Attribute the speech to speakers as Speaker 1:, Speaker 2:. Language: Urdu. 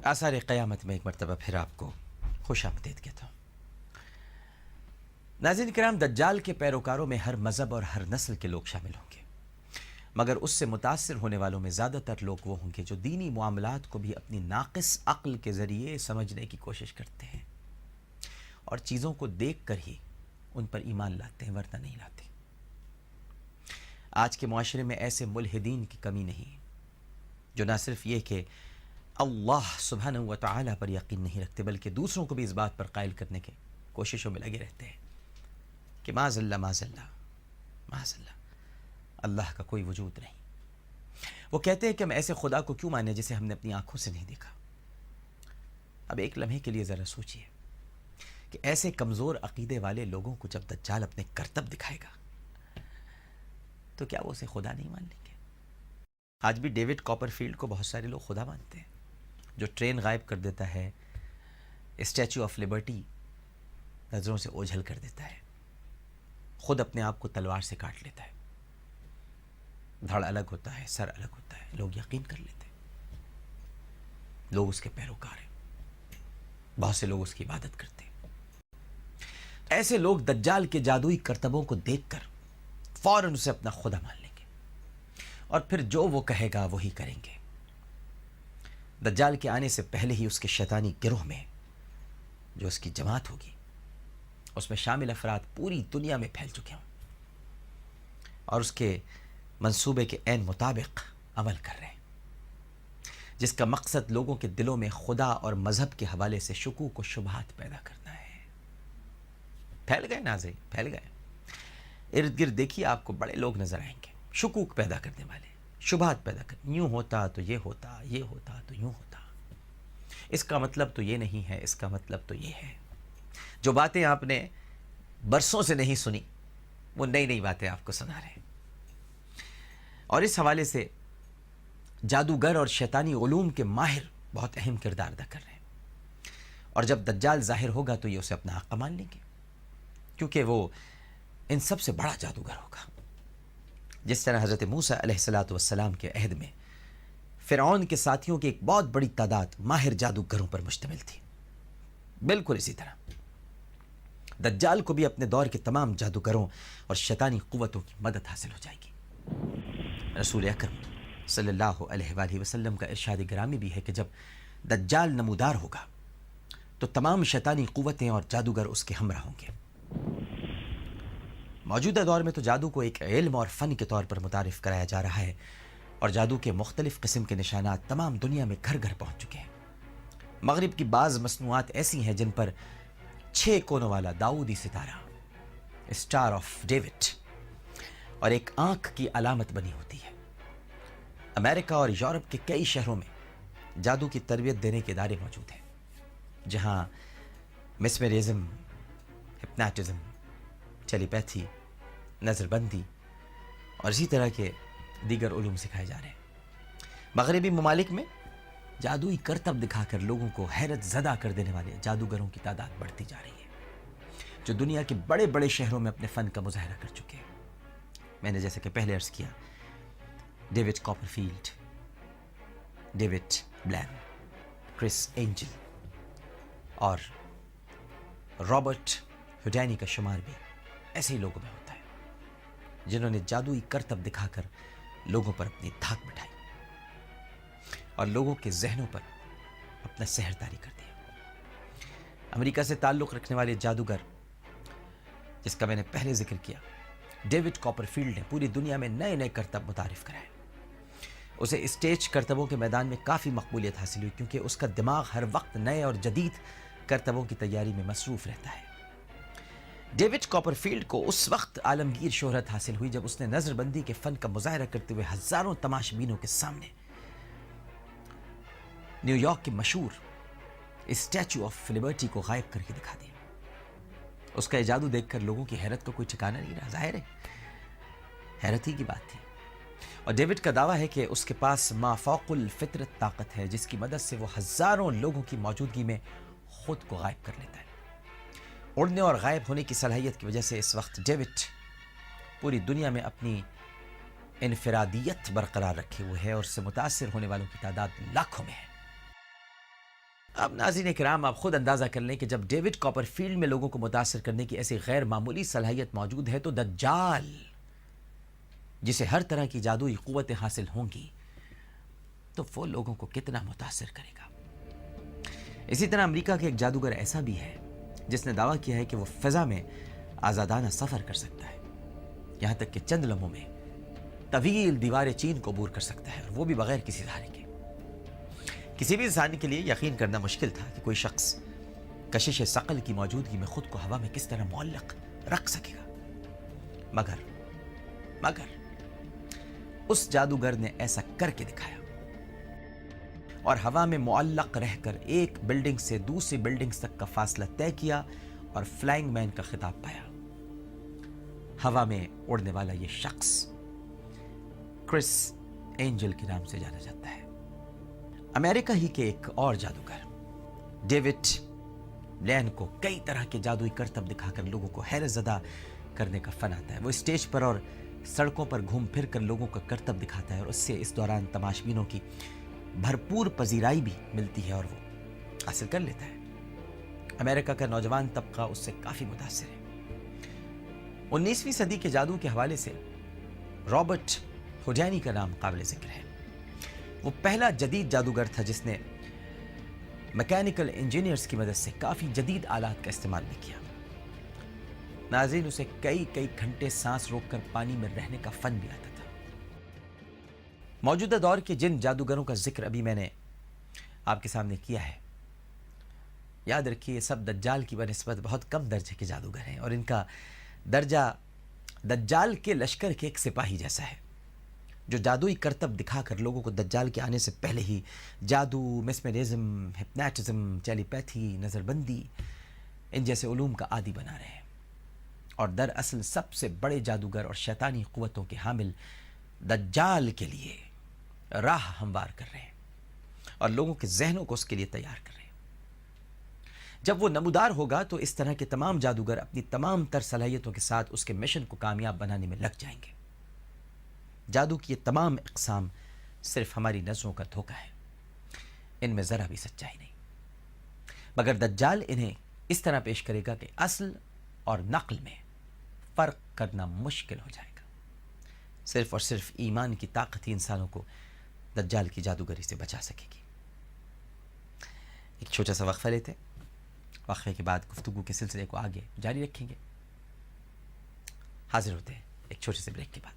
Speaker 1: آثار قیامت میں ایک مرتبہ پھر آپ کو خوش آمدید کہتا ہوں۔ ناظرین کرام، دجال کے پیروکاروں میں ہر مذہب اور ہر نسل کے لوگ شامل ہوں گے، مگر اس سے متاثر ہونے والوں میں زیادہ تر لوگ وہ ہوں گے جو دینی معاملات کو بھی اپنی ناقص عقل کے ذریعے سمجھنے کی کوشش کرتے ہیں اور چیزوں کو دیکھ کر ہی ان پر ایمان لاتے ہیں، ورنہ نہیں لاتے۔ آج کے معاشرے میں ایسے ملحدین کی کمی نہیں جو نہ صرف یہ کہ اللہ سبحانہ و تعالیٰ پر یقین نہیں رکھتے، بلکہ دوسروں کو بھی اس بات پر قائل کرنے کے کوششوں میں لگے رہتے ہیں کہ معاذ اللہ معاذ اللہ معاذ اللہ، اللہ کا کوئی وجود نہیں۔ وہ کہتے ہیں کہ ہم ایسے خدا کو کیوں مانیں جسے ہم نے اپنی آنکھوں سے نہیں دیکھا۔ اب ایک لمحے کے لیے ذرا سوچئے کہ ایسے کمزور عقیدے والے لوگوں کو جب دجال اپنے کرتب دکھائے گا تو کیا وہ اسے خدا نہیں مان لیں گے؟ آج بھی ڈیوڈ کاپر فیلڈ کو بہت سارے لوگ خدا مانتے ہیں، جو ٹرین غائب کر دیتا ہے، اسٹیچو آف لبرٹی نظروں سے اوجھل کر دیتا ہے، خود اپنے آپ کو تلوار سے کاٹ لیتا ہے، دھڑ الگ ہوتا ہے، سر الگ ہوتا ہے، لوگ یقین کر لیتے ہیں، لوگ اس کے پیروکار ہیں، بہت سے لوگ اس کی عبادت کرتے ہیں۔ ایسے لوگ دجال کے جادوئی کرتبوں کو دیکھ کر فوراً اسے اپنا خدا مان لیں گے اور پھر جو وہ کہے گا وہی کریں گے۔ دجال کے آنے سے پہلے ہی اس کے شیطانی گروہ میں جو اس کی جماعت ہوگی، اس میں شامل افراد پوری دنیا میں پھیل چکے ہوں اور اس کے منصوبے کے عین مطابق عمل کر رہے ہیں، جس کا مقصد لوگوں کے دلوں میں خدا اور مذہب کے حوالے سے شکوک و شبہات پیدا کرنا ہے۔ پھیل گئے ناظرین، پھیل گئے۔ ارد گرد دیکھیے، آپ کو بڑے لوگ نظر آئیں گے شکوک پیدا کرنے والے، شبہات پیدا کرنے، یوں ہوتا تو یہ ہوتا، یہ ہوتا تو یوں ہوتا، اس کا مطلب تو یہ نہیں ہے، اس کا مطلب تو یہ ہے۔ جو باتیں آپ نے برسوں سے نہیں سنی، وہ نئی نئی باتیں آپ کو سنا رہے ہیں۔ اور اس حوالے سے جادوگر اور شیطانی علوم کے ماہر بہت اہم کردار ادا کر رہے ہیں، اور جب دجال ظاہر ہوگا تو یہ اسے اپنا حق مان لیں گے، کیونکہ وہ ان سب سے بڑا جادوگر ہوگا۔ جس طرح حضرت موسیٰ علیہ السلام کے عہد میں فرعون کے ساتھیوں کی ایک بہت بڑی تعداد ماہر جادوگروں پر مشتمل تھی، بالکل اسی طرح دجال کو بھی اپنے دور کے تمام جادوگروں اور شیطانی قوتوں کی مدد حاصل ہو جائے گی۔ رسول اکرم صلی اللہ علیہ وآلہ وسلم کا ارشاد گرامی بھی ہے کہ جب دجال نمودار ہوگا تو تمام شیطانی قوتیں اور جادوگر اس کے ہمراہ ہوں گے۔ موجودہ دور میں تو جادو کو ایک علم اور فن کے طور پر متعارف کرایا جا رہا ہے، اور جادو کے مختلف قسم کے نشانات تمام دنیا میں گھر گھر پہنچ چکے ہیں۔ مغرب کی بعض مصنوعات ایسی ہیں جن پر 6 کونوں والا داؤدی ستارہ، اسٹار آف ڈیوڈ، اور ایک آنکھ کی علامت بنی ہوتی ہے۔ امریکہ اور یورپ کے کئی شہروں میں جادو کی تربیت دینے کے ادارے موجود ہیں، جہاں مسمرزم، ہپناٹزم، ٹیلی پیتھی، نظر بندی اور اسی طرح کے دیگر علوم سکھائے جا رہے ہیں۔ مغربی ممالک میں جادوئی کرتب دکھا کر لوگوں کو حیرت زدہ کر دینے والے جادوگروں کی تعداد بڑھتی جا رہی ہے، جو دنیا کے بڑے بڑے شہروں میں اپنے فن کا مظاہرہ کر چکے ہیں۔ میں نے جیسے کہ پہلے عرض کیا، David copper field, David blame, کرس اینجل اور رابرٹ ہوڈینی کا شمار بھی ایسے ہی لوگوں میں ہوتا ہے، جنہوں نے جادوئی کرتب دکھا کر لوگوں پر اپنی دھاک بٹھائی اور لوگوں کے ذہنوں پر اپنا سحر طاری کر دیا۔ امریکہ سے تعلق رکھنے والے جادوگر، جس کا میں نے پہلے ذکر کیا، ڈیوڈ کاپر فیلڈ نے پوری دنیا میں نئے نئے کرتب متعارف کرائے۔ اسے اسٹیج کرتبوں کے میدان میں کافی مقبولیت حاصل ہوئی، کیونکہ اس کا دماغ ہر وقت نئے اور جدید کرتبوں کی تیاری میں مصروف رہتا ہے۔ ڈیوڈ کاپر فیلڈ کو اس وقت عالمگیر شہرت حاصل ہوئی جب اس نے نظر بندی کے فن کا مظاہرہ کرتے ہوئے ہزاروں تماش بینوں کے سامنے نیو یارک کے مشہور اسٹیچو آف لبرٹی کو غائب کر کے دکھا دیا۔ اس کا یہ جادو دیکھ کر لوگوں کی حیرت کو کوئی ٹھکانا نہیں رہا، ظاہر ہے حیرت ہی کی بات تھی۔ اور ڈیوڈ کا دعویٰ ہے کہ اس کے پاس ما فوق الفطرت طاقت ہے، جس کی مدد سے وہ ہزاروں لوگوں کی موجودگی میں خود کو غائب کر لیتا ہے۔ اڑنے اور غائب ہونے کی صلاحیت کی وجہ سے اس وقت ڈیوڈ پوری دنیا میں اپنی انفرادیت برقرار رکھے ہوئے ہے، اور اس سے متاثر ہونے والوں کی تعداد لاکھوں میں ہے۔ اب ناظرین کرام آپ خود اندازہ کر لیں کہ جب ڈیوڈ کاپر فیلڈ میں لوگوں کو متاثر کرنے کی ایسی غیر معمولی صلاحیت موجود ہے تو دجال جسے ہر طرح کی جادوئی قوتیں حاصل ہوں گی تو وہ لوگوں کو کتنا متاثر کرے گا. اسی طرح امریکہ کے ایک جادوگر ایسا بھی ہے جس نے دعویٰ کیا ہے کہ وہ فضا میں آزادانہ سفر کر سکتا ہے، یہاں تک کہ چند لمحوں میں طویل دیوار چین کو عبور کر سکتا ہے، اور وہ بھی بغیر کسی سہارے کے. کسی بھی انسان کے لیے یقین کرنا مشکل تھا کہ کوئی شخص کشش ثقل کی موجودگی میں خود کو ہوا میں کس طرح معلق رکھ سکے گا، مگر اس جادوگر نے ایسا کر کے دکھایا اور ہوا میں معلق رہ کر ایک بلڈنگ سے دوسری بلڈنگ تک کا فاصلہ طے کیا اور فلائنگ مین کا خطاب پایا. ہوا میں اڑنے والا یہ شخص کرس اینجل کے نام سے جانا جاتا ہے. امریکہ ہی کے ایک اور جادوگر ڈیوڈ لین کو کئی طرح کے جادوئی کرتب دکھا کر لوگوں کو حیرت زدہ کرنے کا فن آتا ہے. وہ اسٹیج پر اور سڑکوں پر گھوم پھر کر لوگوں کا کرتب دکھاتا ہے اور اس سے اس دوران تماشبینوں کی بھرپور پذیرائی بھی ملتی ہے اور وہ حاصل کر لیتا ہے. امریکہ کا نوجوان طبقہ اس سے کافی متاثر ہے. 19ویں صدی کے جادو کے حوالے سے رابرٹ ہوڈینی کا نام قابل ذکر ہے. وہ پہلا جدید جادوگر تھا جس نے میکینیکل انجینئرز کی مدد سے کافی جدید آلات کا استعمال بھی کیا. ناظرین اسے کئی گھنٹے سانس روک کر پانی میں رہنے کا فن بھی آتا تھا. موجودہ دور کے جن جادوگروں کا ذکر ابھی میں نے آپ کے سامنے کیا ہے، یاد رکھیے یہ سب دجال کی بنسبت بہت کم درجے کے جادوگر ہیں، اور ان کا درجہ دجال کے لشکر کے ایک سپاہی جیسا ہے جو جادوئی کرتب دکھا کر لوگوں کو دجال کے آنے سے پہلے ہی جادو، میسمرزم، ہپناٹزم، ٹیلی پیتھی، نظر بندی ان جیسے علوم کا عادی بنا رہے ہیں، اور دراصل سب سے بڑے جادوگر اور شیطانی قوتوں کے حامل دجال کے لیے راہ ہموار کر رہے ہیں اور لوگوں کے ذہنوں کو اس کے لیے تیار کر رہے ہیں. جب وہ نمودار ہوگا تو اس طرح کے تمام جادوگر اپنی تمام تر صلاحیتوں کے ساتھ اس کے مشن کو کامیاب بنانے میں لگ جائیں گے. جادو کی یہ تمام اقسام صرف ہماری نظروں کا دھوکہ ہے، ان میں ذرا بھی سچائی نہیں، مگر دجال انہیں اس طرح پیش کرے گا کہ اصل اور نقل میں فرق کرنا مشکل ہو جائے گا. صرف اور صرف ایمان کی طاقت ہی انسانوں کو دجال کی جادوگری سے بچا سکے گی. ایک چھوٹا سا وقفہ لیتے ہیں، وقفے کے بعد گفتگو کے سلسلے کو آگے جاری رکھیں گے. حاضر ہوتے ہیں ایک چھوٹے سے بریک کے بعد.